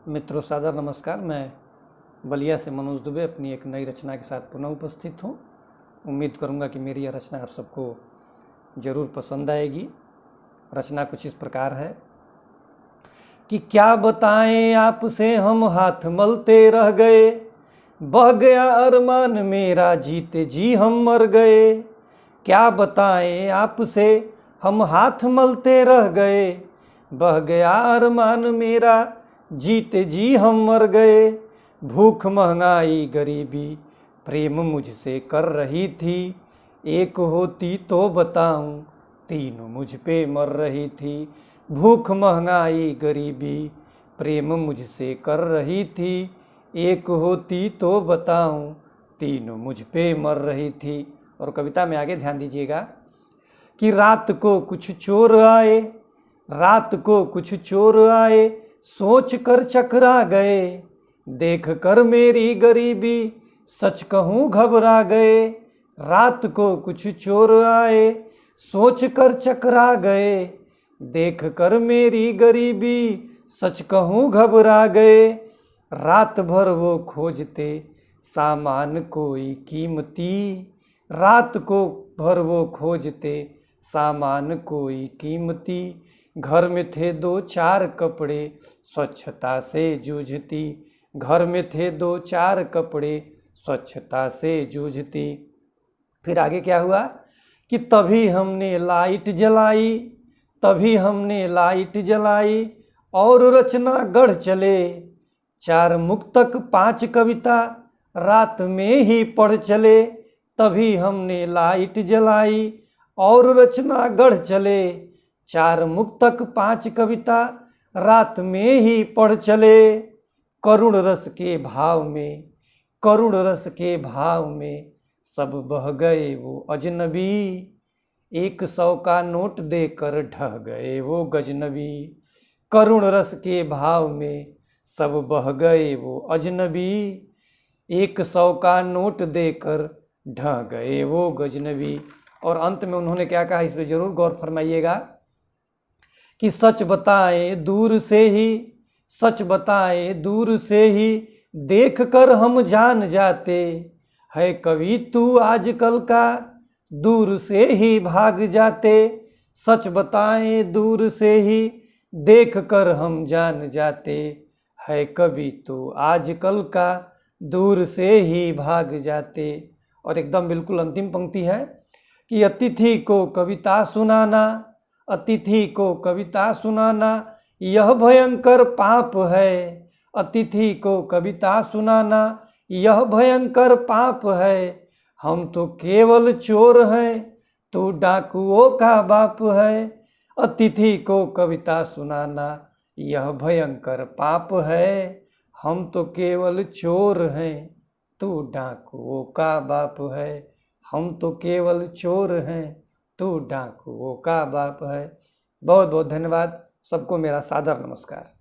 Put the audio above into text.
मित्रों सादर नमस्कार। मैं बलिया से मनोज दुबे अपनी एक नई रचना के साथ पुनः उपस्थित हूँ। उम्मीद करूँगा कि मेरी यह रचना आप सबको ज़रूर पसंद आएगी। रचना कुछ इस प्रकार है कि क्या बताएं आपसे हम हाथ मलते रह गए, बह गया अरमान मेरा जीते जी हम मर गए। क्या बताएं आपसे हम हाथ मलते रह गए, बह गया अरमान मेरा जीते जी हम मर गए। भूख महंगाई गरीबी प्रेम मुझसे कर रही थी, एक होती तो बताऊं तीनों मुझ पे मर रही थी। भूख महंगाई गरीबी प्रेम मुझसे कर रही थी, एक होती तो बताऊं तीनों मुझ पे मर रही थी। और कविता में आगे ध्यान दीजिएगा कि रात को कुछ चोर आए, रात को कुछ चोर आए, सोच कर चकरा गए। देख कर मेरी गरीबी सच कहूँ घबरा गए। रात को कुछ चोर आए, सोच कर चकरा गए। देख कर मेरी गरीबी सच कहूँ घबरा गए। रात भर वो खोजते सामान कोई कीमती, रात को भर वो खोजते सामान कोई कीमती। घर में थे दो चार कपड़े स्वच्छता से जूझती, घर में थे दो चार कपड़े स्वच्छता से जूझती। फिर आगे क्या हुआ कि तभी हमने लाइट जलाई, तभी हमने लाइट जलाई और रचना गढ़ चले। चार मुक्तक पांच कविता रात में ही पढ़ चले। तभी हमने लाइट जलाई और रचना गढ़ चले। चार मुक्तक पांच कविता रात में ही पढ़ चले। करुण रस के भाव में, करुण रस के भाव में सब बह गए वो अजनबी। 100 का नोट देकर ढह गए वो गजनबी। करुण रस के भाव में सब बह गए वो अजनबी। 100 का नोट देकर ढह गए वो गजनबी। और अंत में उन्होंने क्या कहा, इस पर जरूर गौर फरमाइएगा कि सच बताए दूर से ही, सच बताए दूर से ही देख कर हम जान जाते। है कवि तू आजकल का, दूर से ही भाग जाते। सच बताए दूर से ही देख कर हम जान जाते। है कवि तू आजकल का, दूर से ही भाग जाते। और एकदम बिल्कुल अंतिम पंक्ति है कि अतिथि को कविता सुनाना, अतिथि को कविता सुनाना यह भयंकर पाप है। अतिथि को कविता सुनाना यह भयंकर पाप है। हम तो केवल चोर हैं, तू डाकुओं का बाप है। अतिथि को कविता सुनाना यह भयंकर पाप है। हम तो केवल चोर हैं, तू डाकुओं का बाप है। हम तो केवल चोर हैं, तू डाकुओं का बाप है। बहुत बहुत धन्यवाद। सबको मेरा सादर नमस्कार।